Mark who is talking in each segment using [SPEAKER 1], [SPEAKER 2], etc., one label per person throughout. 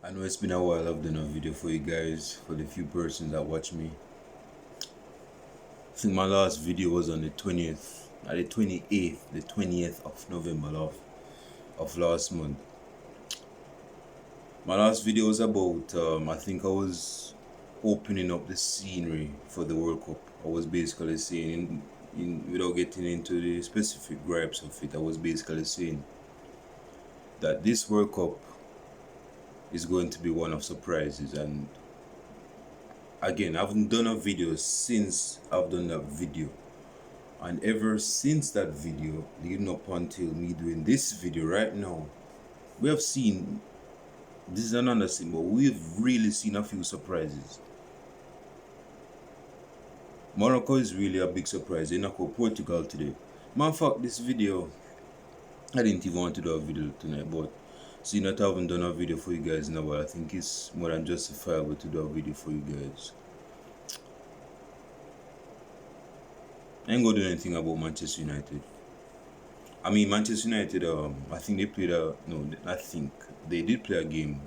[SPEAKER 1] I know it's been a while I've done a video for you guys, for the few persons that watch me. I think my last video was on the 20th, the 28th, the 20th of November of last month. My last video was about, I think I was opening up the scenery for the World Cup. I was basically saying, without getting into the specific gripes of it, I was basically saying that this World Cup is going to be one of surprises. And again, I haven't done a video since I've done that video, and ever since that video leading up until me doing this video right now, we have seen, this is an understatement, but we've really seen a few surprises. Morocco is really a big surprise. They knocked out Portugal today. Man, fuck this video. I didn't even want to do a video tonight, but seeing that I haven't done a video for you guys in a while, I think it's more than justifiable to do a video for you guys. I ain't gonna do anything about Manchester United. I mean, Manchester United, I think they played they did play a game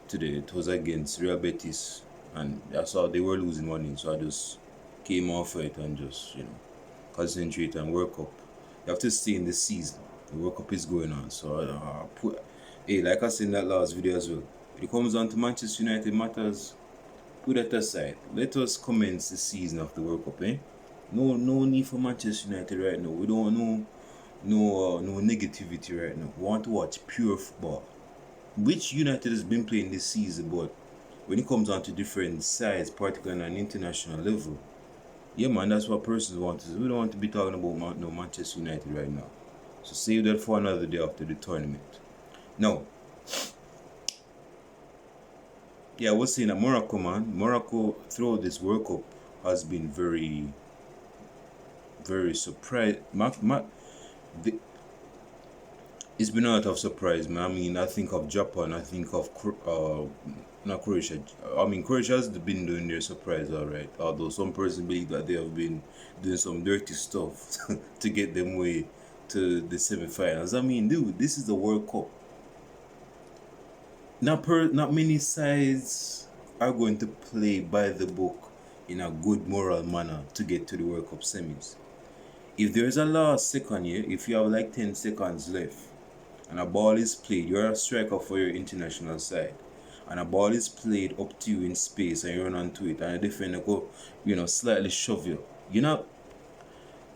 [SPEAKER 1] today. It was against Real Betis, and I saw they were losing 1-0, so I just came off it and just, concentrate on World Cup. You have to stay in the season. The World Cup is going on, so hey, like I said in that last video as well, when it comes down to Manchester United matters, put that aside. Let us commence the season of the World Cup, eh? No need for Manchester United right now. We don't know no negativity right now. We want to watch pure football, which United has been playing this season. But when it comes on to different sides, particularly on an international level, yeah, man, that's what persons want to do. We don't want to be talking about Manchester United right now. So save that for another day after the tournament. Now, yeah, I was saying that Morocco throughout this World Cup has been very surprised. It's been a lot of surprise, man. I mean, I think of Japan, I think of not Croatia. I mean, Croatia has been doing their surprise, all right. Although some person believe that they have been doing some dirty stuff to get them way to the semifinals. I mean, dude, this is the World Cup. Not many sides are going to play by the book in a good moral manner to get to the World Cup semis. If there's a last second here, if you have like 10 seconds left and a ball is played, you're a striker for your international side, and a ball is played up to you in space and you run onto it and a defender go, slightly shove you.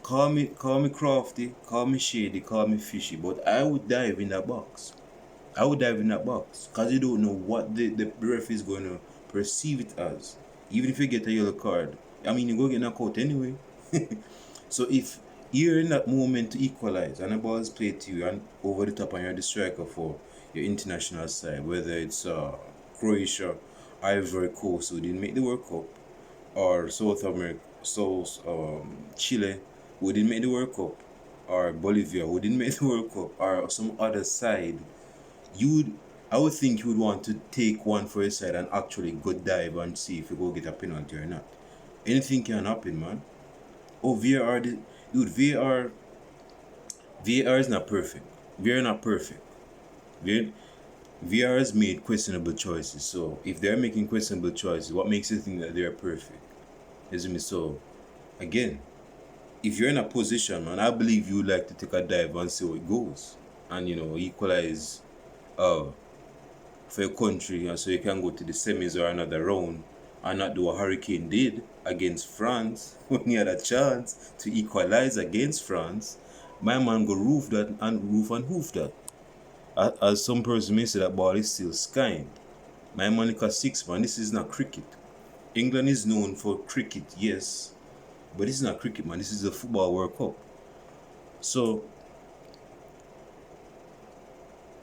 [SPEAKER 1] Call me crafty, call me shady, call me fishy, but I would dive in that box. Because you don't know what the ref is going to perceive it as. Even if you get a yellow card, I mean, you go get knocked out anyway. So if you're in that moment to equalize and the ball is played to you and over the top and you're the striker for your international side, whether it's Croatia, Ivory Coast, who didn't make the World Cup, or Chile, who didn't make the World Cup, or Bolivia, who didn't make the World Cup, or some other side, I would think you would want to take one for your side and actually go dive and see if you go get a penalty or not. Anything can happen, man. Oh, VAR is not perfect. VAR not perfect. VAR has made questionable choices. So if they're making questionable choices, what makes you think that they're perfect? Isn't it? So again, if you're in a position, man, I believe you would like to take a dive and see how it goes, and equalize for your country, and so you can go to the semis or another round and not do what Hurricane did against France when he had a chance to equalize against France. My man go roof and hoof that. As some person may say, that ball is still skying. My man like a 6, man. This is not cricket. England is known for cricket, yes, but this is not cricket, man. This is a football World Cup. So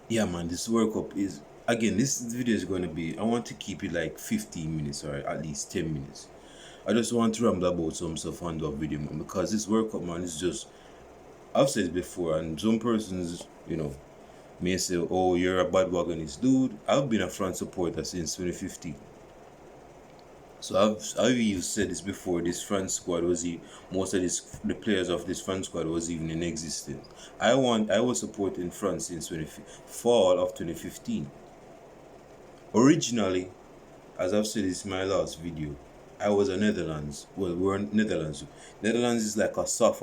[SPEAKER 1] yeah, man, this World Cup is, again, this video is going to be, I want to keep it like 15 minutes or at least 10 minutes. I just want to ramble about some stuff on the video, man, because this World Cup, man, is just, I've said it before, and some persons, may say, oh, you're a bandwagonist. Dude, I've been a France supporter since 2015. So I've even said this before. This France squad was most of the players of this France squad was even in existence. I was supporting France since fall of 2015. Originally, as I've said this in my last video, I was a Netherlands. Well, we're in Netherlands. Netherlands is like a soft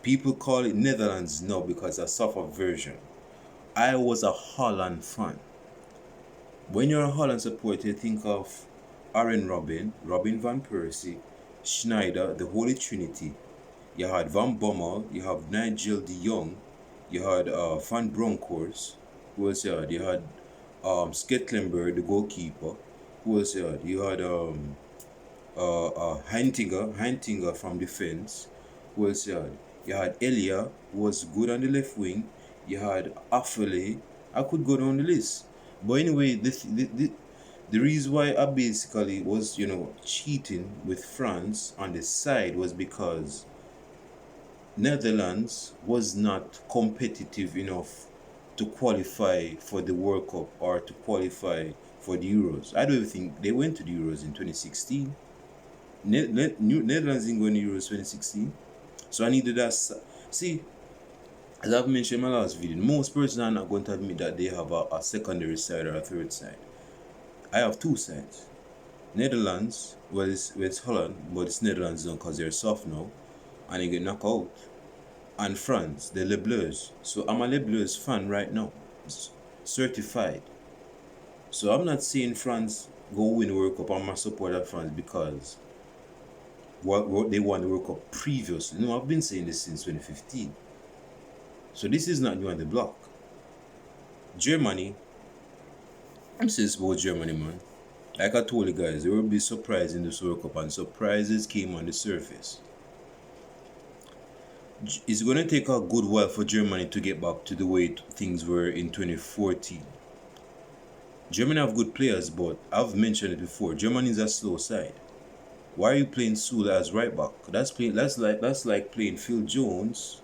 [SPEAKER 1] people call it Netherlands now because a softer version. I was a Holland fan. When you're a Holland supporter, you think of Arjen Robben, Robin van Persie, Schneider, the Holy Trinity. You had Van Bommel, you have Nigel de Jong, you had Van Bronckhorst, who else you had? You had Sketlenberg, the goalkeeper. Who else you had? You had Heintinger from defense. Who else you had? You had Elia, who was good on the left wing. You had Affley. I could go down the list. But anyway, the reason why I basically was, cheating with France on the side was because Netherlands was not competitive enough to qualify for the World Cup or to qualify for the Euros. I don't even think they went to the Euros in 2016. Netherlands didn't go in the Euros 2016. So I needed that. See, as I've mentioned in my last video, most persons are not going to admit that they have a secondary side or a third side. I have two sides. Netherlands, it's Holland, but it's Netherlands now because they're soft now and they get knocked out. And France, the Les Bleus. So I'm a Les Bleus fan right now. Certified. So I'm not saying France go win the World Cup. I'm a supporter of France because what they won the World Cup previously. No, I've been saying this since 2015. So this is not new on the block. Germany, I'm serious about Germany, man. Like I told you guys, there will be surprises in this World Cup, and surprises came on the surface. It's going to take a good while for Germany to get back to the way things were in 2014. Germany have good players, but I've mentioned it before. Germany is a slow side. Why are you playing Sule as right back? That's like playing Phil Jones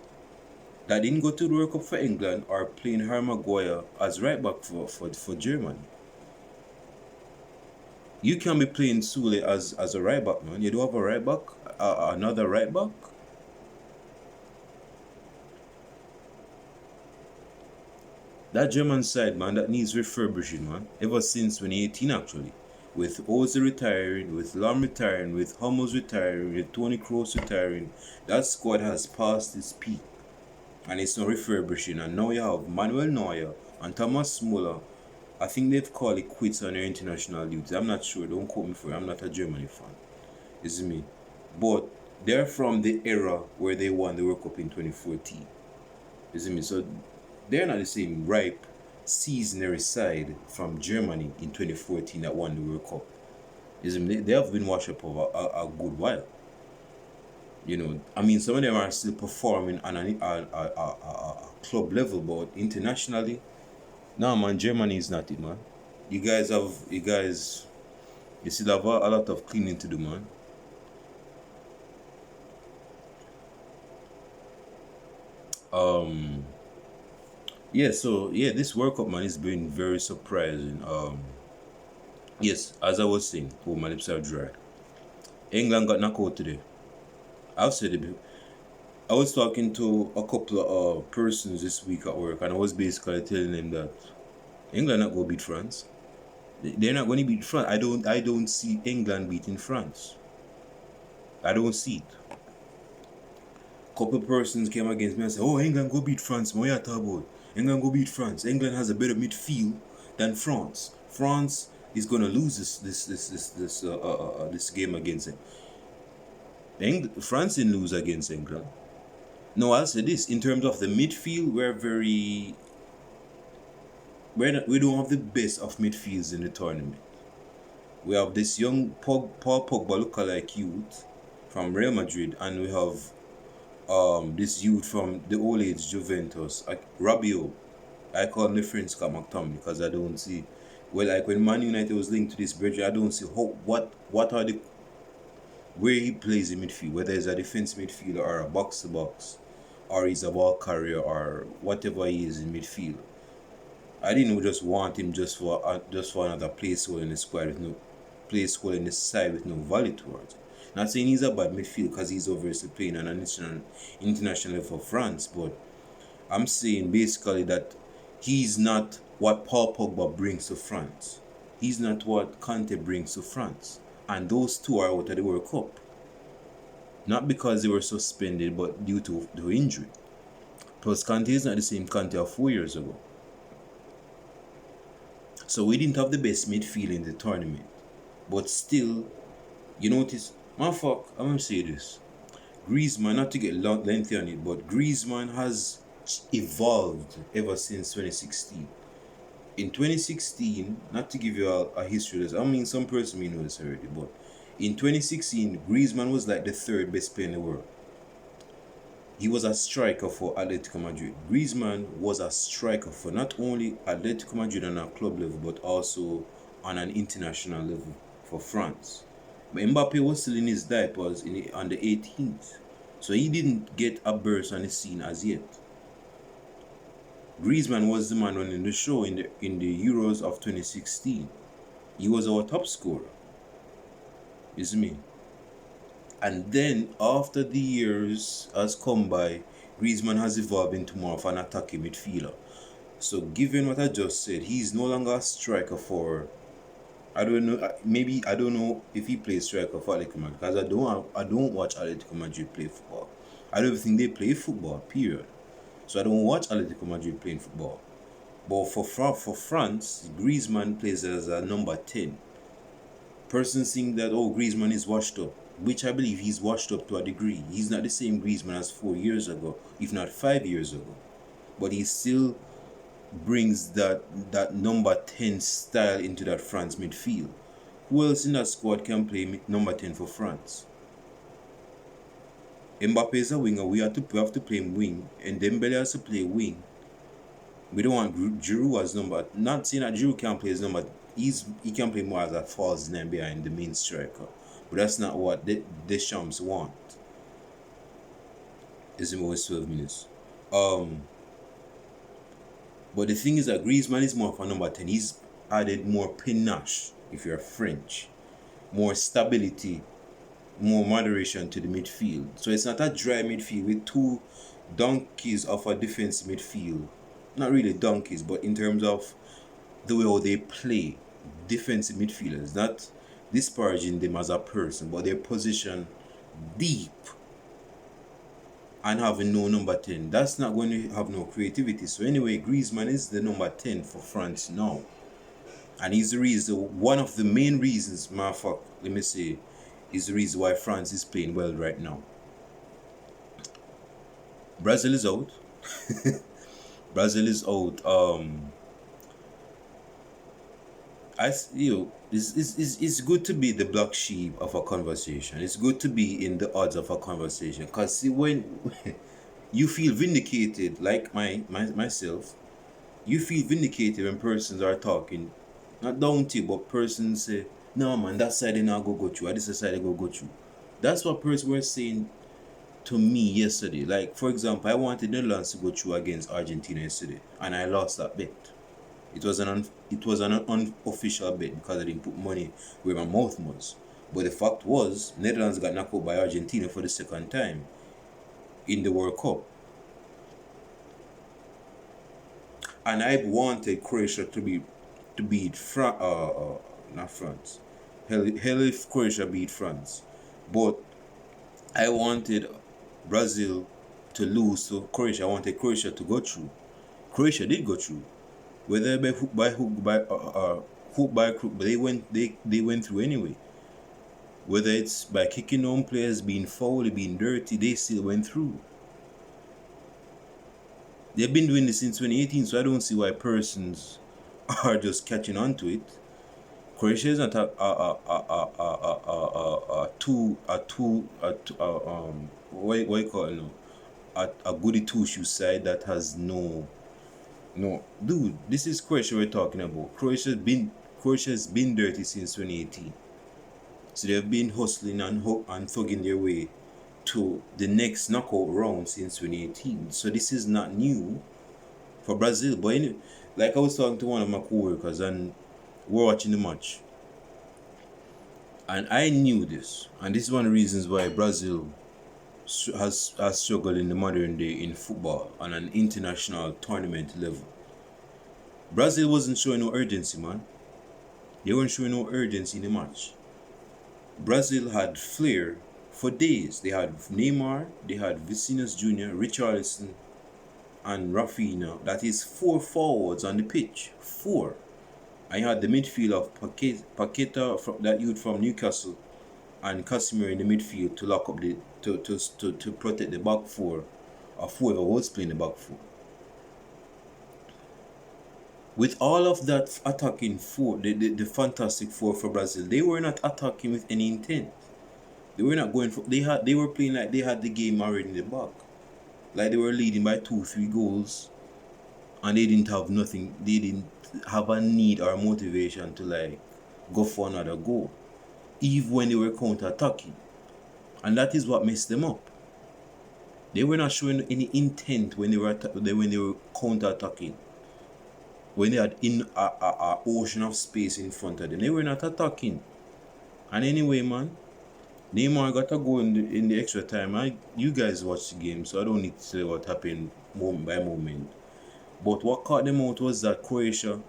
[SPEAKER 1] that didn't go to the World Cup for England, or playing Harry Maguire as right back for Germany. You can't be playing Sule as a right back, man. You don't have a right back, another right back. That German side, man, that needs refurbishing, man. Ever since 2018, actually. With Ozil retiring, with Lam retiring, with Hummels retiring, with Toni Kroos retiring, that squad has passed its peak. And it's not refurbishing. And now you have Manuel Neuer and Thomas Muller. I think they've called it quits on their international duties. I'm not sure. Don't quote me for it. I'm not a Germany fan. It's me. But they're from the era where they won the World Cup in 2014. Is me? So they're not the same ripe, seasonary side from Germany in 2014 that won the World Cup. Is me? They have been washed up over a good while. I mean, some of them are still performing on a club level, but internationally, no, man, Germany is not it, man. You still have a lot of cleaning to do, man. This World Cup, man, has been very surprising. Yes, as I was saying, my lips are dry. England got knocked out today. I've said it before. I was talking to a couple of persons this week at work, and I was basically telling them that England not going to beat France. They're not going to beat France. I don't see England beating France. I don't see it. Couple persons came against me and said, "Oh, England go beat France. What you talking about? England go beat France. England has a better midfield than France. France is going to lose this game against them." France didn't lose against England. No, I'll say this. In terms of the midfield, we don't have the best of midfields in the tournament. We have this young Paul Pogba lookalike youth from Real Madrid, and we have this youth from the old age Juventus, Rabiot. I call him the French Scott McTominay because I don't see. Well, like when Man United was linked to this bridge, I don't see what are the where he plays in midfield, whether he's a defense midfielder or a box to box, or he's a ball carrier or whatever he is in midfield. I didn't just want him just for another placeholder in the squad with no placeholder in the side with no value towards it. Not saying he's a bad midfield because he's obviously playing on an international level for France, but I'm saying basically that he's not what Paul Pogba brings to France. He's not what Conte brings to France. And those two are out of the World Cup. Not because they were suspended, but due to injury. Plus, Conte is not the same Conte of 4 years ago. So we didn't have the best midfield in the tournament. But still, you notice, I'm going to say this. Griezmann, not to get lengthy on it, but Griezmann has evolved ever since 2016. In 2016, not to give you a history lesson, I mean, some person may know this already, but in 2016, Griezmann was like the third best player in the world. He was a striker for Atletico Madrid. Griezmann was a striker for not only Atletico Madrid on a club level, but also on an international level for France. But Mbappe was still in his diapers on the 18th. So he didn't get a burst on the scene as yet. Griezmann was the man running the show in the Euros of 2016. He was our top scorer. You see me? And then, after the years has come by, Griezmann has evolved into more of an attacking midfielder. So, given what I just said, he's no longer a striker for... I don't know if he plays striker for Atletico Madrid, because I don't watch Atletico Madrid play football. I don't think they play football, period. So I don't watch Atletico Madrid playing football. But for France, Griezmann plays as a number 10. Persons think that, Griezmann is washed up, which I believe he's washed up to a degree. He's not the same Griezmann as 4 years ago, if not 5 years ago. But he still brings that number 10 style into that France midfield. Who else in that squad can play number 10 for France? Mbappe is a winger. We have to play him wing, and Dembele has to play wing. We don't want Giroud as number. Not saying that Giroud can't play as number. He can play more as a false nine behind the main striker, but that's not what the Deschamps want. It's almost 12 minutes. But the thing is that Griezmann is more of a number 10. He's added more panache, if you're French, more stability, more moderation to the midfield. So it's not a dry midfield with two donkeys of a defensive midfield. Not really donkeys, but in terms of the way how they play, defensive midfielders, not disparaging them as a person, but their position deep and having no number 10. That's not going to have no creativity. So anyway, Griezmann is the number 10 for France now. And he's the reason, one of the main reasons, is the reason why France is playing well right now. Brazil is out. Brazil is out. It's good to be the black sheep of a conversation. It's good to be in the odds of a conversation. Because see, when you feel vindicated, like myself, you feel vindicated when persons are talking, not down to you, but persons say, no man, that side they not go through, or this side they go through. That's what persons were saying to me yesterday. Like, for example, I wanted Netherlands to go through against Argentina yesterday, and I lost that bet. It was an unofficial bet because I didn't put money where my mouth was. But the fact was, Netherlands got knocked out by Argentina for the second time in the World Cup. And I wanted Croatia to beat not France. Hell if Croatia beat France. But I wanted Brazil to lose to Croatia. I wanted Croatia to go through. Croatia did go through. Whether by hook by crook, but they went through anyway. Whether it's by kicking on players, being foul, being dirty, they still went through. They've been doing this since 2018, so I don't see why persons are just catching on to it. Croatia is not a goody two-shoe side that has no, dude. This is Croatia we're talking about. Croatia's been dirty since 2018, so they've been hustling and thugging their way to the next knockout round since 2018. So this is not new for Brazil. But anyway, like I was talking to one of my co-workers and we're watching the match, and I knew this, and this is one of the reasons why Brazil has struggled in the modern day in football on an international tournament level. Brazil wasn't showing no urgency, man. They weren't showing no urgency in the match. Brazil had flair for days. They had Neymar, they had Vinicius Jr., Richarlison, and Rafinha. That is 4 forwards on the pitch. 4. I had the midfield of Paqueta, that youth from Newcastle, and Casemiro in the midfield to lock up to protect the back four of whoever was playing the back four. With all of that attacking four, the fantastic four for Brazil, they were not attacking with any intent. They were not going for. They were playing like they had the game already in the bag, like they were leading by 2-3 goals, and they didn't have nothing. They didn't have a need or motivation to like go for another goal, even when they were counter-attacking, and that is what messed them up. They were not showing any intent when they were counter-attacking. When they had an ocean of space in front of them, they were not attacking. And anyway, man, Neymar got a goal in the extra time. You guys watched the game, so I don't need to say what happened moment by moment. But what caught them out was that Croatia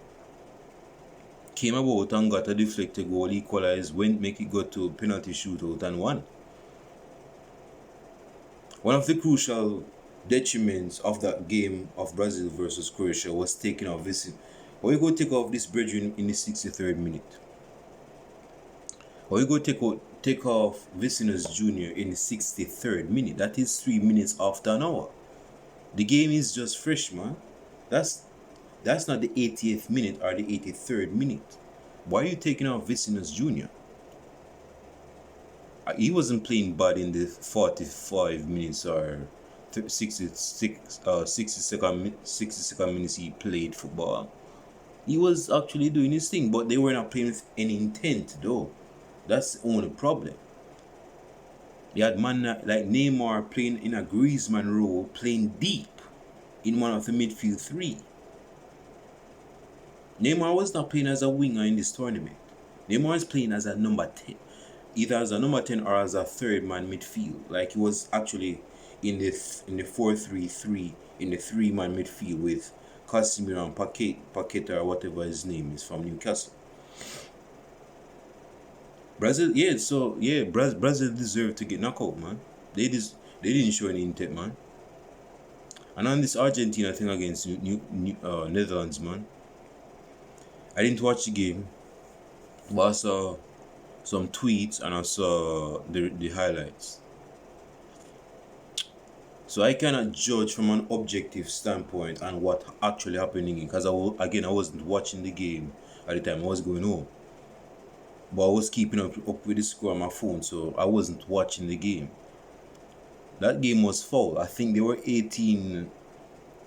[SPEAKER 1] came about and got a deflected goal, equalized, make it go to penalty shootout and won. One of the crucial detriments of that game of Brazil versus Croatia was taking off this. Or you go take off this brethren in the 63rd minute. Or you go take off Vinicius Jr. in the 63rd minute. That is 3 minutes after an hour. The game is just fresh, man. That's not the 80th minute or the 83rd minute. Why are you taking off Vinicius Jr.? He wasn't playing bad in the 45 minutes or 60 second minutes he played football. He was actually doing his thing, but they were not playing with any intent though. That's the only problem. You had man like Neymar playing in a Griezmann role, playing deep in one of the midfield 3. Neymar was not playing as a winger in this tournament. Neymar is playing as a number 10. Either as a number 10 or as a third man midfield. Like he was actually in the 4-3-3, in the 3-man midfield with Casemiro and Paqueta or whatever his name is from Newcastle. Brazil deserved to get knocked out, man. They didn't show any intent, man. And on this Argentina thing against Netherlands, man, I didn't watch the game, but I saw some tweets and I saw the highlights. So I cannot judge from an objective standpoint on what actually happened because I wasn't watching the game at the time. I was going home, but I was keeping up with the score on my phone, so I wasn't watching the game. That game was foul. I think there were 18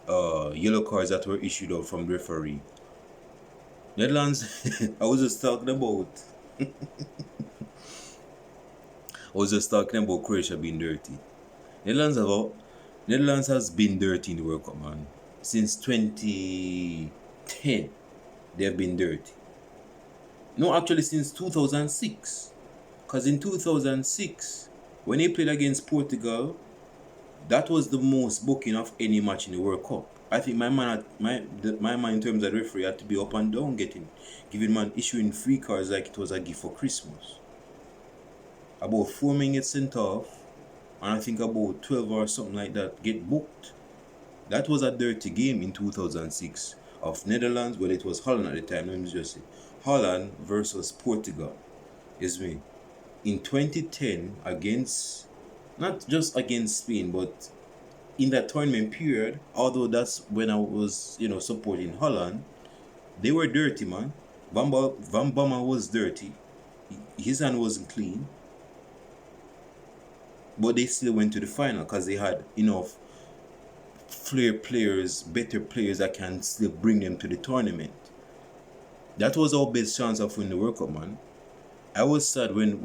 [SPEAKER 1] yellow cards that were issued out from the referee. Netherlands, I was just talking about Croatia being dirty. Netherlands has been dirty in the World Cup, man. Since 2010, they have been dirty. No, actually since 2006. Because in 2006, when they played against Portugal, that was the most booking of any match in the World Cup. I think my man in terms of referee had to be up and down issuing free cards like it was a gift for Christmas. About 4 men get sent off, and I think about 12 or something like that get booked. That was a dirty game in 2006 of Netherlands. Well, it was Holland at the time. Let me just say Holland versus Portugal. Is me. In 2010, not just against Spain, but in that tournament period, although that's when I was, supporting Holland, they were dirty, man. Van Bommel was dirty. His hand wasn't clean. But they still went to the final because they had enough flair players, better players that can still bring them to the tournament. That was our best chance of winning the World Cup, man. I was sad when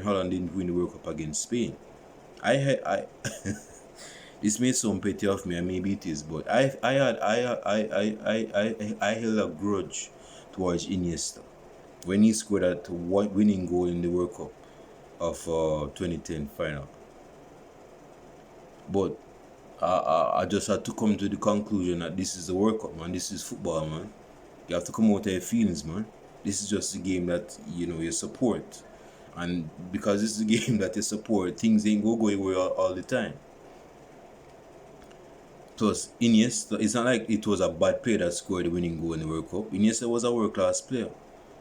[SPEAKER 1] Holland didn't win the World Cup against Spain. This may sound petty of me, and maybe it is, but I held a grudge towards Iniesta when he scored that winning goal in the World Cup of 2010 final. But I just had to come to the conclusion that this is the World Cup, man. This is football, man. You have to come out of your feelings, man. This is just a game that you support, and because this is a game that you support, things ain't go away all the time. Plus, Iniesta, it's not like it was a bad player that scored the winning goal in the World Cup. Iniesta was a world class player,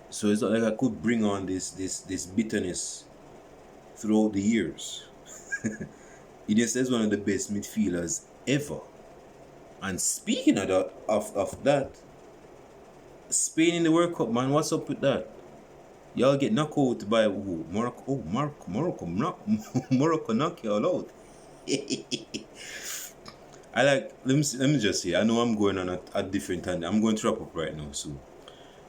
[SPEAKER 1] so it's not like I could bring on this bitterness throughout the years. Iniesta is one of the best midfielders ever. And speaking of that, Spain in the World Cup, man, what's up with that? Y'all get knocked out by who? Morocco. Oh, Morocco knock y'all out. let me just say, I know I'm going on a different time. I'm going to wrap up right now, so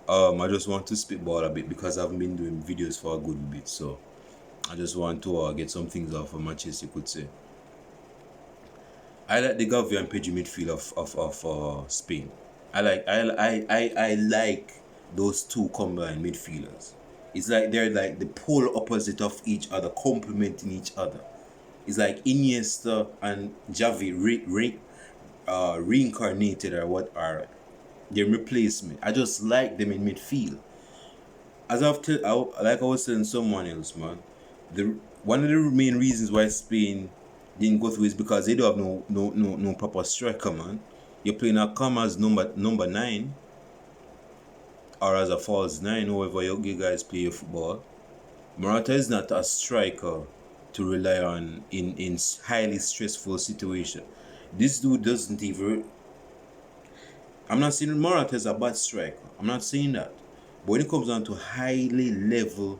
[SPEAKER 1] I just want to spitball a bit because I haven't been doing videos for a good bit, so I just want to get some things off of my chest, you could say. I like the Gavi and Pedri midfield of Spain. I like those two combined midfielders. It's like they're like the polar opposite of each other, complementing each other. It's like Iniesta and Xavi reincarnated, or what are their replacement. I just like them in midfield. As like I was telling someone else, man, one of the main reasons why Spain didn't go through is because they don't have no proper striker, man. You're playing a come as number 9, or as a false 9, however you guys play your football. Morata is not a striker to rely on in highly stressful situation. This dude doesn't even. I'm not saying Morata is a bad striker. I'm not saying that. But when it comes down to highly level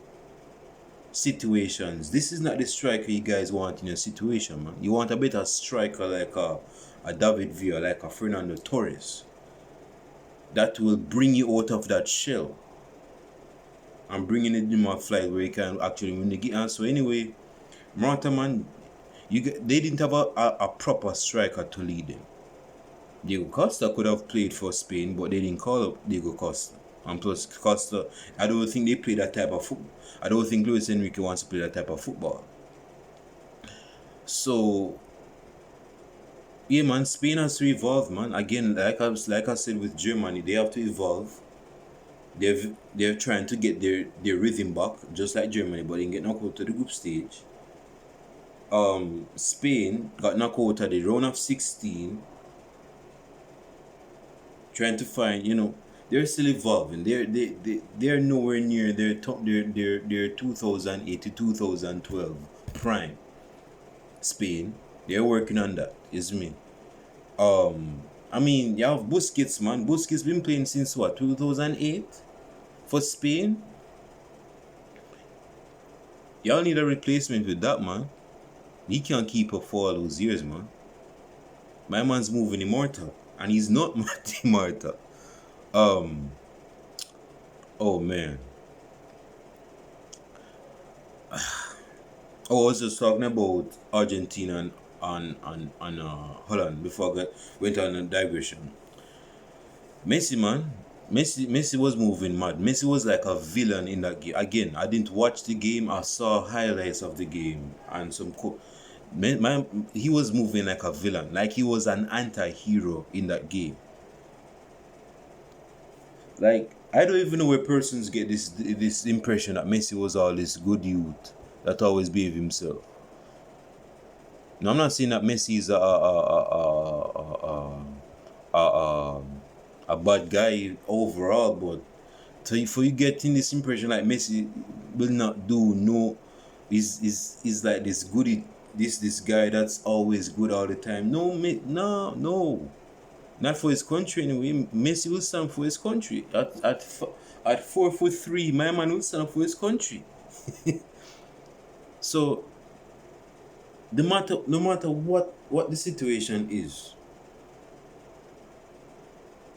[SPEAKER 1] situations, this is not the striker you guys want in your situation, man. You want a better striker like a David Villa, like a Fernando Torres, that will bring you out of that shell and bring in a more flight where you can actually win the game. So anyway, Morata, man, they didn't have a proper striker to lead them. Diego Costa could have played for Spain, but they didn't call up Diego Costa. And plus, Costa, I don't think they play that type of football. I don't think Luis Enrique wants to play that type of football. So, yeah, man, Spain has to evolve, man. Again, like I said with Germany, they have to evolve. They're trying to get their rhythm back, just like Germany, but they didn't get knocked out to the group stage. Spain got knocked out at the round of 16. Trying to find, they're still evolving. They're nowhere near their 2008 to 2012 prime. Spain, they're working on that. Is me. I mean, you have Busquets, man. Busquets been playing since what, 2008 for Spain. Y'all need a replacement with that, man. He can't keep up for all those years, man. My man's moving immortal, and he's not immortal. Oh man. I was just talking about Argentina and Holland before I went on a digression. Messi, man. Messi was moving mad. Messi was like a villain in that game. Again, I didn't watch the game. I saw highlights of the game and some he was moving like a villain, like he was an anti-hero in that game. Like, I don't even know where persons get this impression that Messi was all this good youth that always behaved himself. Now, I'm not saying that Messi is a bad guy overall, but for you getting this impression like Messi will not do is like this goody, this guy that's always good all the time. No, not for his country anyway. Messi will stand for his country. At 4'3", my man will stand for his country. So, no matter what the situation is,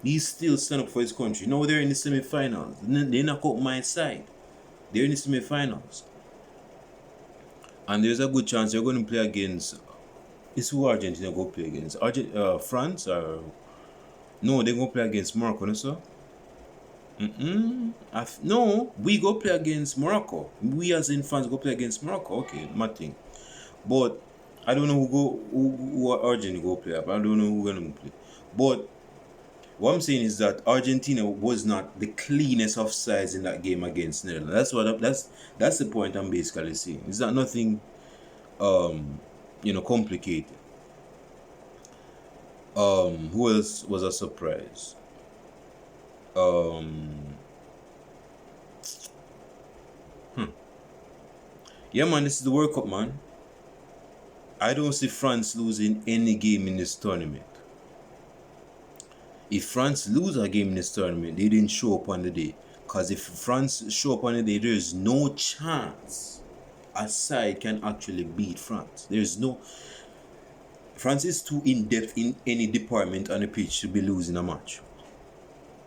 [SPEAKER 1] he's still stand up for his country. Now they're in the semi-finals. They knock out my side. They're in the semi-finals. And there's a good chance you're going to play against. It's who Argentina go play against? France or no? They go play against Morocco, no sir. No, we go play against Morocco. We as in France go play against Morocco. Okay, my thing. But I don't know who Argentina go play, but I don't know who gonna play. But what I'm saying is that Argentina was not the cleanest of sides in that game against Netherlands. That's the point I'm basically saying. It's not nothing complicated. Who else was a surprise? Um, yeah, man, this is the World Cup, man. I don't see France losing any game in this tournament. If France lose a game in this tournament, they didn't show up on the day. Because if France show up on the day, there's no chance a side can actually beat France. There's no. France is too in depth in any department on the pitch to be losing a match.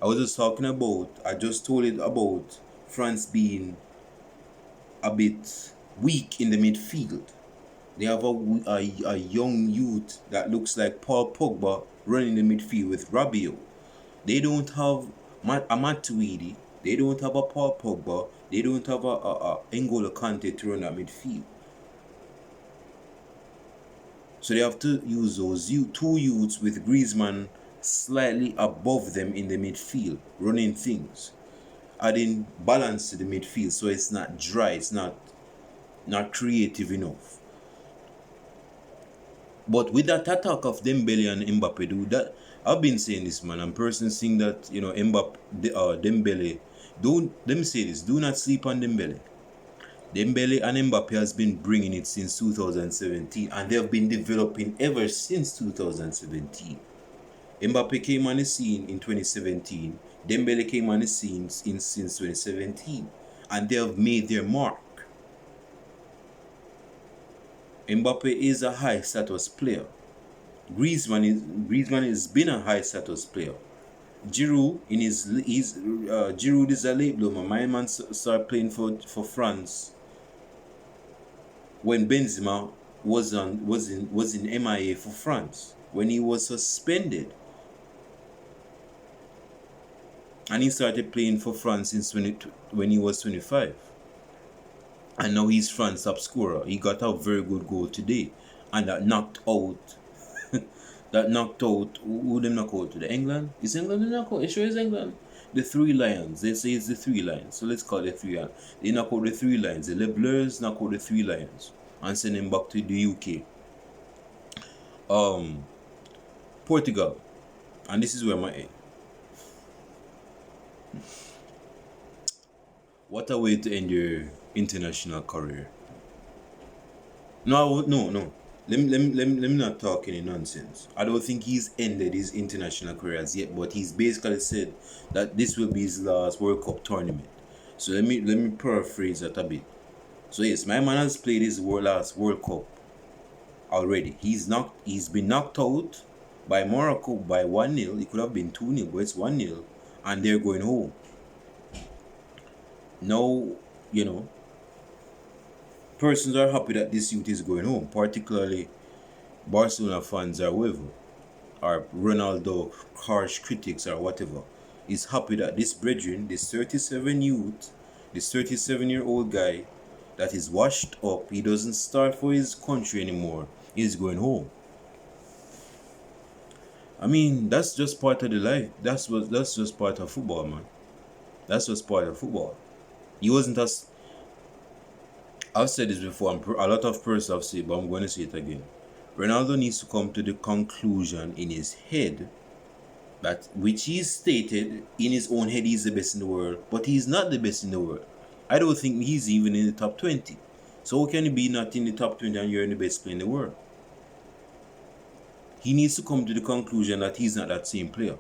[SPEAKER 1] I just told it about France being a bit weak in the midfield. They have a young youth that looks like Paul Pogba running the midfield with Rabiot. They don't have a Matuidi. They don't have a Paul Pogba. They don't have a N'Golo Kante to run that midfield. So they have to use those two youths with Griezmann slightly above them in the midfield, running things, adding balance to the midfield so it's not dry, it's not creative enough. But with that attack of Dembele and Mbappe, dude, that I've been saying this, man. I'm personally saying that Mbappe, Dembele, let me say this: do not sleep on Dembele. Dembele and Mbappe has been bringing it since 2017, and they have been developing ever since 2017. Mbappe came on the scene in 2017. Dembele came on the scene since 2017, and they have made their mark. Mbappe is a high status player. Griezmann has been a high status player. Giroud Giroud is a late bloomer. My man started playing for France when Benzema was in MIA for France, when he was suspended, and he started playing for France when he was 25. And now he's France top scorer. He got a very good goal today. And that knocked out who them knock out today? England? Is England the knock out? You sure it's England? The Three Lions. They say it's the Three Lions. So let's call it Three Lions. They knock out the Three Lions. The Leblers knock out the Three Lions and send them back to the UK. Portugal. And this is where my end. What a way to end your international career. No. Let me not talk any nonsense. I don't think he's ended his international career as yet, but he's basically said that this will be his last World Cup tournament. So let me paraphrase that a bit. So yes, my man has played his last World Cup already. He's been knocked out by Morocco by 1-0. It could have been 2-0, but it's 1-0, and they're going home. Now, persons are happy that this youth is going home, particularly Barcelona fans or whoever, or Ronaldo harsh critics or whatever, is happy that this brethren, this 37-year-old guy that is washed up, he doesn't start for his country anymore, he's going home. I mean, that's just part of the life. That's just part of football, man. That's just part of football. He wasn't as... I've said this before, and a lot of persons have said it, but I'm going to say it again. Ronaldo needs to come to the conclusion in his head that, which he stated in his own head, he's the best in the world, but he's not the best in the world. I don't think he's even in the top 20. So how can he be not in the top 20 and you're in the best player in the world? He needs to come to the conclusion that he's not that same player.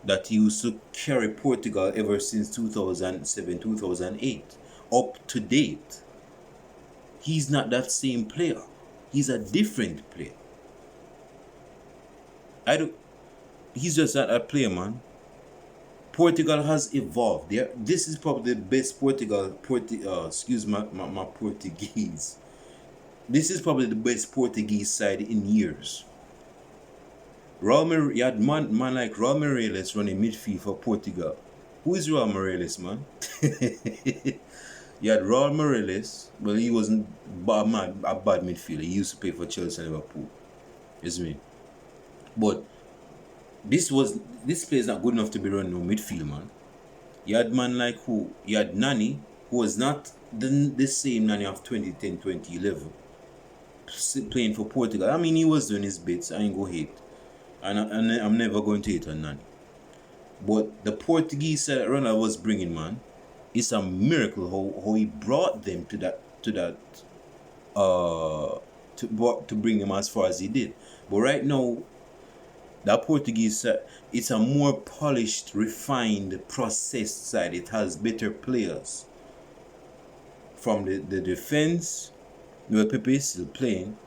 [SPEAKER 1] That he used to carry Portugal ever since 2007, 2008, up to date. He's not that same player. He's a different player. He's just not a player, man. Portugal has evolved. This is probably the best excuse my Portuguese. This is probably the best Portuguese side in years. You had man like Raul Meireles running midfield for Portugal. Who is Raul Meireles, man? You had Raul Morales. Well, he wasn't a bad midfielder. He used to play for Chelsea and Liverpool. Is me. But this play is not good enough to be running no midfield, man. You had man like who? You had Nani, who was not the same Nani of 2010, 2011, playing for Portugal. I mean, he was doing his bits. I ain't go hate. And I'm never going to hate on Nani. But the Portuguese side that Ronald was bringing, man, it's a miracle how he brought them to that to bring them as far as he did. But right now, that Portuguese side, it's a more polished, refined, processed side. It has better players. From the defense, where Pepe is still playing.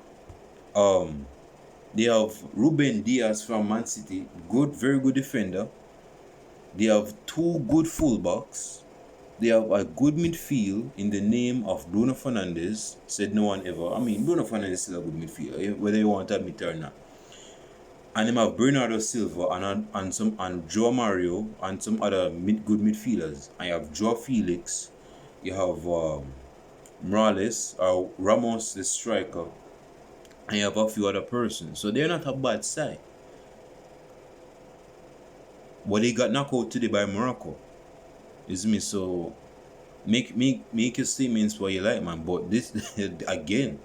[SPEAKER 1] They have Ruben Diaz from Man City, very good defender. They have two good fullbacks. They have a good midfield in the name of Bruno Fernandes. Said no one ever. I mean, Bruno Fernandes is still a good midfielder, whether you want to admit it or not. And they have Bernardo Silva and Joao Mario and some other good midfielders. And you have Joao Felix. You have Morales or Ramos, the striker. And you have a few other persons. So they're not a bad side. But they got knocked out today by Morocco. Is me, so make your statements what you like, man. But this again,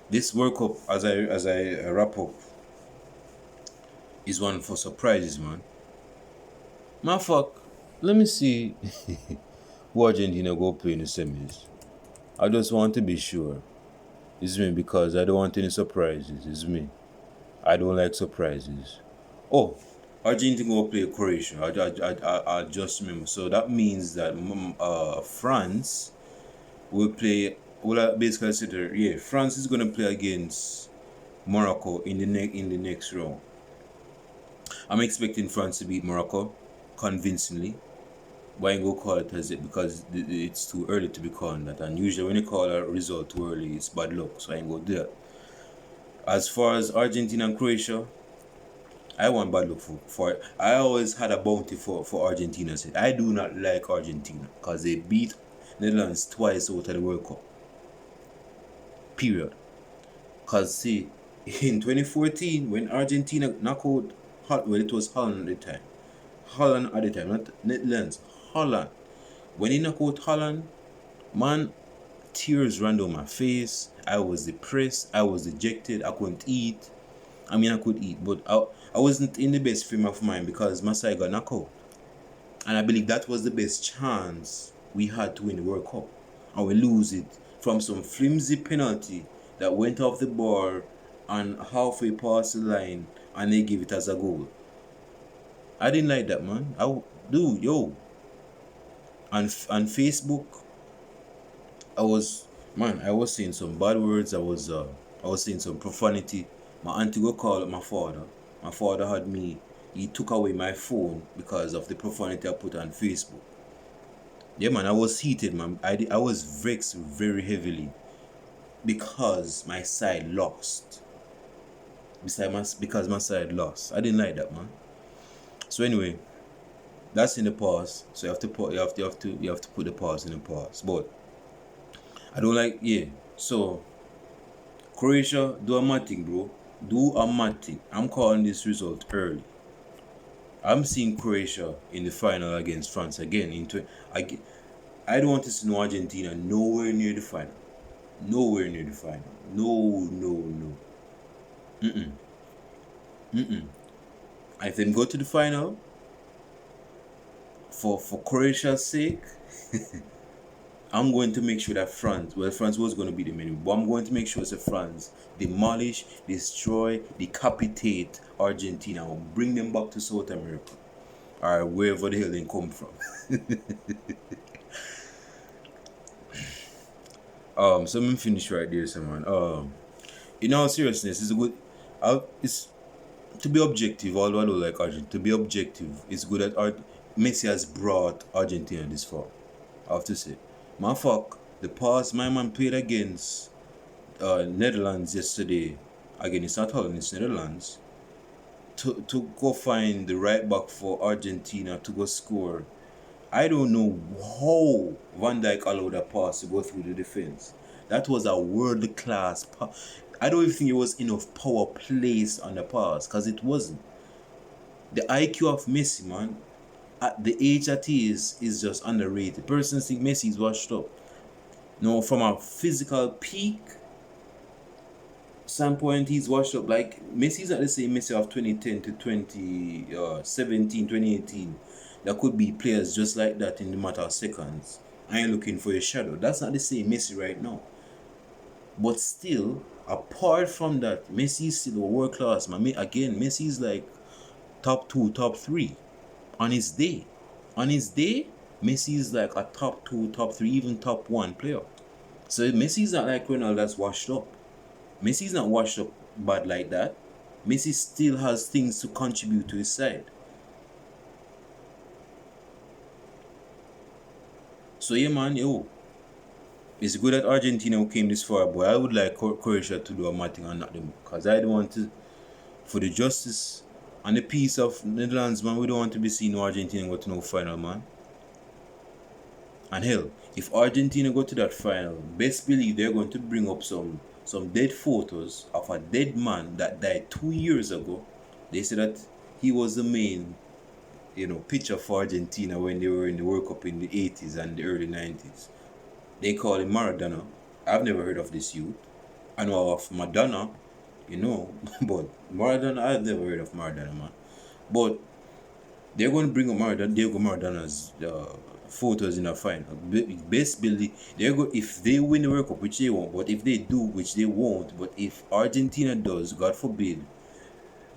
[SPEAKER 1] this World Cup, as I wrap up, is one for surprises, man. Man, fuck. Let me see who Argentina go play in the semis. I just want to be sure. It's me, because I don't want any surprises. It's me. I don't like surprises. Oh, Argentina will play Croatia. I just remember. So that means that France will play. Well, basically consider, yeah, France is gonna play against Morocco in the next round. I'm expecting France to beat Morocco convincingly. But I ain't gonna call it as it, because it's too early to be calling that. And usually when you call a result too early, it's bad luck. So I ain't gonna do that. As far as Argentina and Croatia, I want bad luck for it. I always had a bounty for Argentina. I do not like Argentina because they beat Netherlands twice out of the World Cup. Period. Because see, in 2014, when Argentina knocked out, well, it was Holland at the time. Holland at the time, not Netherlands. Holland. When he knocked out Holland, man, tears ran down my face. I was depressed. I was dejected. I couldn't eat. I mean, I could eat, but I wasn't in the best frame of mind because my side got knocked out. And I believe that was the best chance we had to win the World Cup. And we lose it from some flimsy penalty that went off the bar and halfway past the line, and they give it as a goal. I didn't like that, man. On Facebook, I was saying some bad words. I was saying some profanity. My auntie would call up my father. My father he took away my phone because of the profanity I put on Facebook. Yeah, man, I was heated, man. I was vexed very heavily because my side lost. Because my side lost. I didn't like that, man. So anyway, that's in the past. So you have to put the past in the past. But I don't like, yeah. So Croatia, do a mad thing, bro. Do a mad thing. I'm calling this result early. I'm seeing Croatia in the final against France again. I don't want to see no Argentina nowhere near the final. Nowhere near the final. No. If they go to the final, for Croatia's sake, I'm going to make sure that France was going to be the menu, but I'm going to make sure that France demolish, destroy, decapitate Argentina and bring them back to South America or wherever the hell they come from. So I'm finished right there, so man. In all seriousness, it's a good. It's to be objective. Although I don't like Argentina, to be objective, it's good that Messi has brought Argentina this far. I have to say. Man, fuck, the past my man played against Netherlands yesterday. Again, it's not Holland, it's Netherlands. To go find the right back for Argentina to go score I don't know how Van Dijk allowed a pass to go through the defense. That was a world class pass. I don't even think it was enough power placed on the pass because it wasn't. The IQ of Messi, man, at the age that he is just underrated. Persons think Messi is washed up. No, from a physical peak standpoint, he's washed up. Like, Messi's not the same Messi of 2010 to 2017, 2018. There could be players just like that in the matter of seconds. I ain't looking for a shadow. That's not the same Messi right now. But still, apart from that, Messi is still a world class, man. Again, Messi is like top two, top three on his day. On his day, Messi is like a top two, top three, even top one player. So Messi is not like Ronaldo that's washed up. Messi is not washed up bad like that. Messi still has things to contribute to his side. So yeah, man, yo, it's good that Argentina came this far, but I would like Croatia to do a matting and not them, because I don't want to, for the justice and the peace of Netherlands, man. We don't want to be seeing Argentina go to no final, man. And hell, if Argentina go to that final, best believe they're going to bring up some dead photos of a dead man that died 2 years ago. They said that he was the main, pitcher for Argentina when they were in the World Cup in the 80s and the early 90s. They call him Maradona. I've never heard of this youth. I know of Madonna, but Maradona, I've never heard of Maradona, man. But they're going to bring up Diego Maradona's photos in the final. Best believe if they win the World Cup, which they won't, but if they do, which they won't, but if Argentina does, God forbid,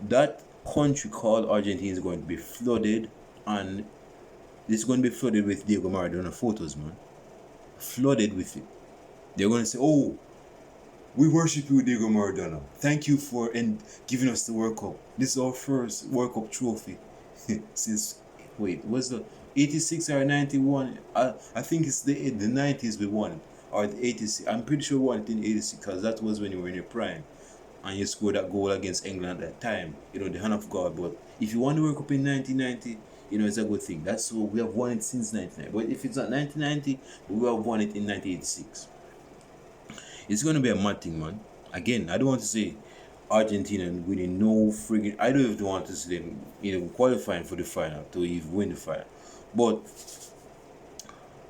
[SPEAKER 1] that country called Argentina is going to be flooded, and it's going to be flooded with Diego Maradona photos, man. Flooded with it. They're going to say, "Oh, we worship you, Diego Maradona. Thank you for giving us the World Cup. This is our first World Cup trophy since was the 86 or 91? I think it's the 90s we won it, or the 86. I'm pretty sure we won it in 86 because that was when you were in your prime and you scored that goal against England at that time. The hand of God. But if you won the World Cup in 1990, it's a good thing. That's so we have won it since 1990. But if it's not 1990, we have won it in 1986. It's going to be a mad thing, man. Again, I don't want to say Argentina winning no friggin'. I don't even want to see them, qualifying for the final to even win the final. But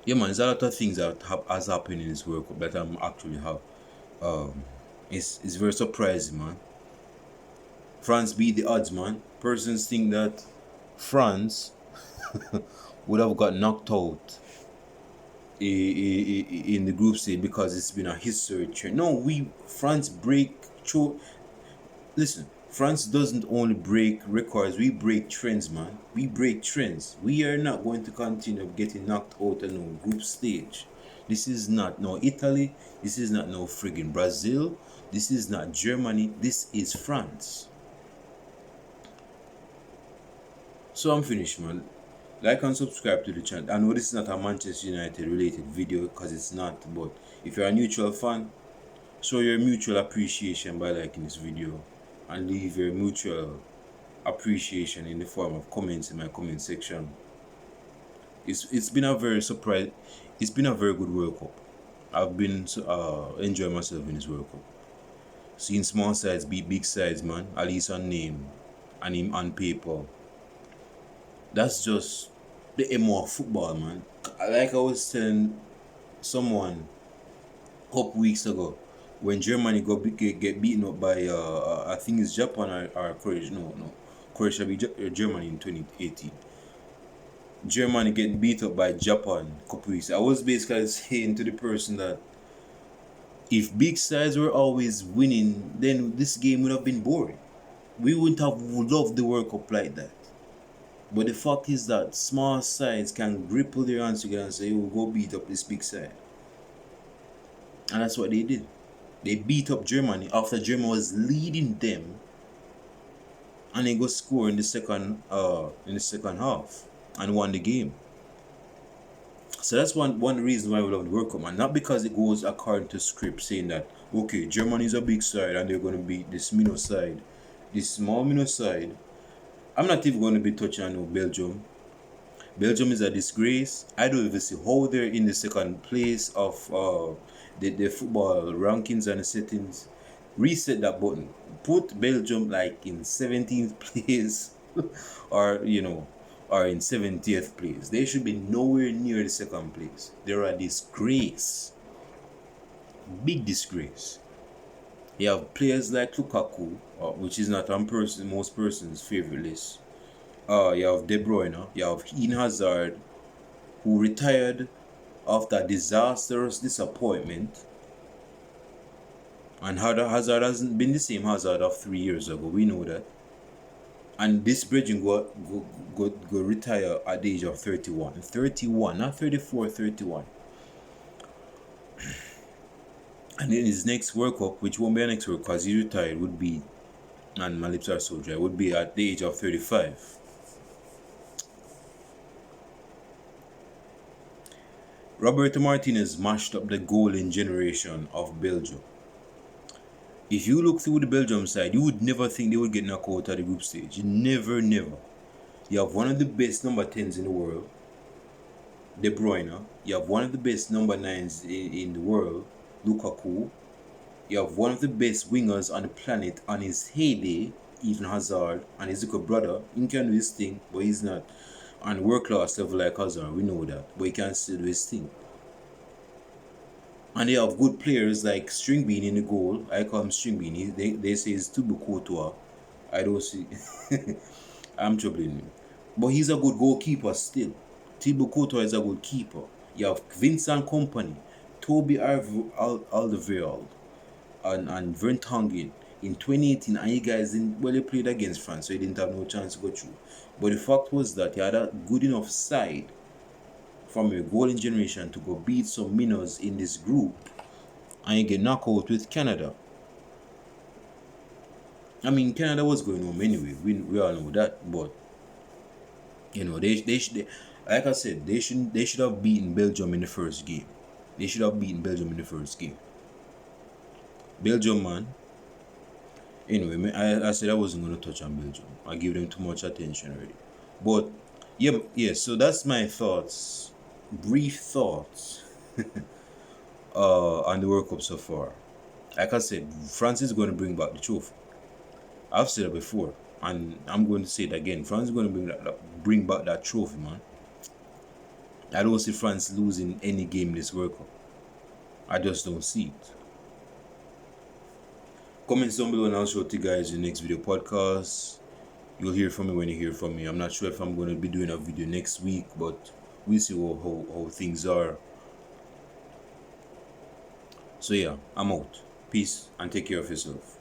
[SPEAKER 1] yeah, man, there's a lot of things that has happened in this World Cup that I'm actually have. It's very surprising, man. France beat the odds, man. Persons think that France would have got knocked out in the group stage because it's been a history trend. No, France break through. Listen, France doesn't only break records, we break trends, man. We break trends. We are not going to continue getting knocked out in no group stage. This is not no Italy. This is not no friggin' Brazil. This is not Germany. This is France. So I'm finished, man. Like and subscribe to the channel. I know this is not a Manchester United related video because it's not, but if you're a neutral fan, show your mutual appreciation by liking this video and leave your mutual appreciation in the form of comments in my comment section. It's been a very surprise. It's been a very good World Cup. I've been enjoying myself in this World Cup. Seeing small sides beat big sides, man. At least on name and on paper. That's just the MO of football, man. Like I was telling someone a couple weeks ago, when Germany get beaten up by I think it's Japan or Croatia. No, Croatia beat Germany in 2018. Germany getting beat up by Japan a couple weeks. I was basically saying to the person that if big sides were always winning, then this game would have been boring. We wouldn't have loved the World Cup like that. But the fact is that small sides can grapple their hands together and say, we'll go beat up this big side. And that's what they did. They beat up Germany after Germany was leading them. And they go score in the second half and won the game. So that's one reason why we love the World Cup, man. Not because it goes according to script saying that, okay, Germany is a big side and they're going to beat this minnow side. This small minnow side. I'm not even going to be touching on Belgium. Belgium is a disgrace. I don't even see how they're in the second place of the football rankings and the settings. Reset that button. Put Belgium like in 17th place or or in 70th place. They should be nowhere near the second place. They're a disgrace. Big disgrace. You have players like Lukaku, which is not on most person's favorite list. You have De Bruyne, you have Eden Hazard, who retired after disastrous disappointment. And Hazard hasn't been the same Hazard of 3 years ago, we know that. And this bridging go retire at the age of 31. 31, not 34, 31. And in his next World Cup, which won't be a next World Cup because he retired, would be, and my lips are so dry, would be at the age of 35. Roberto Martinez mashed up the golden generation of Belgium. If you look through the Belgium side, you would never think they would get knocked out at the group stage. Never, never. You have one of the best number 10s in the world, De Bruyne. You have one of the best number 9s in the world, Lukaku. You have one of the best wingers on the planet on his heyday, even Hazard, and his little brother. He can do his thing, but he's not on world class level like Hazard. We know that, but he can still do his thing. And they have good players like Stringbean in the goal. I call him Stringbean. They say he's Thibaut Courtois. I don't see. I'm troubling him. But he's a good goalkeeper still. Thibaut Courtois is a good keeper. You have Vincent Kompany, Toby Alderweireld, and Vertonghen in 2018. And you guys they played against France, so he didn't have no chance to go through. But the fact was that he had a good enough side from a golden generation to go beat some minnows in this group and you get knocked out with Canada. I mean, Canada was going home anyway. We all know that, but they should, like I said, they should have beaten Belgium in the first game. They should have beaten Belgium in the first game. Belgium, man. Anyway, I said I wasn't going to touch on Belgium. I give them too much attention already. But yeah. So that's my thoughts. Brief thoughts on the World Cup so far. Like I said, France is going to bring back the trophy. I've said it before, and I'm going to say it again. France is going to bring back that trophy, man. I don't see France losing any game in this World Cup. I just don't see it. Comments down below and I'll show it to you guys in the next video podcast. You'll hear from me when you hear from me. I'm not sure if I'm going to be doing a video next week, but we'll see how things are. So yeah, I'm out. Peace and take care of yourself.